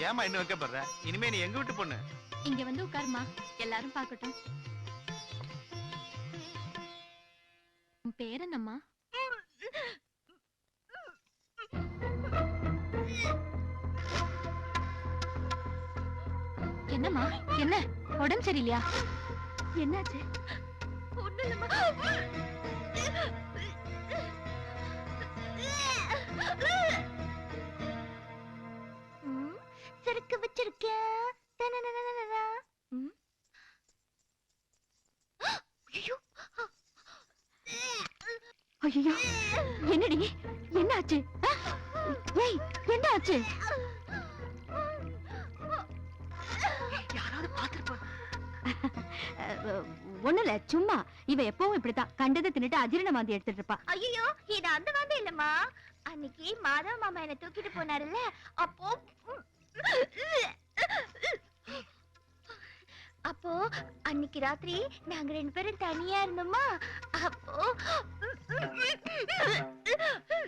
ஏமா இன்னும் வைக்கப்படுற? இனிமே நீ எங்க வீட்டு பொண்ணு? இங்க வந்து உட்காருமா, எல்லாரும் பாக்கட்டும். உன் பேர் என்னம்மா? என்னம்மா, என்ன உடம்பு சரியில்லையா? என்னாச்சு? ஒண்ணும் இல்லம்மா. சறுக்கு வச்சிருக்கேன். ஐயோ, என்னடி, என்ன ஆச்சு? ஏய், என்ன ஆச்சு? யாராவது பாத்துட்டு ஒண்ணுல, சும்மா. இவ எப்பவும் இப்படித்தான், கண்டதை தின்னுட்டு அஜீரண வாந்தி எடுத்துட்டு இருப்பா. ஐயோ, இது அந்த வாந்தி இல்லம்மா. அன்னைக்கு மாதவ மாமா என்ன தூக்கிட்டு போனாருல்ல, அப்போ அப்போ அன்னைக்கு ராத்திரி நாங்க 2 பேரும் தனியா இருந்தோமா. அப்போ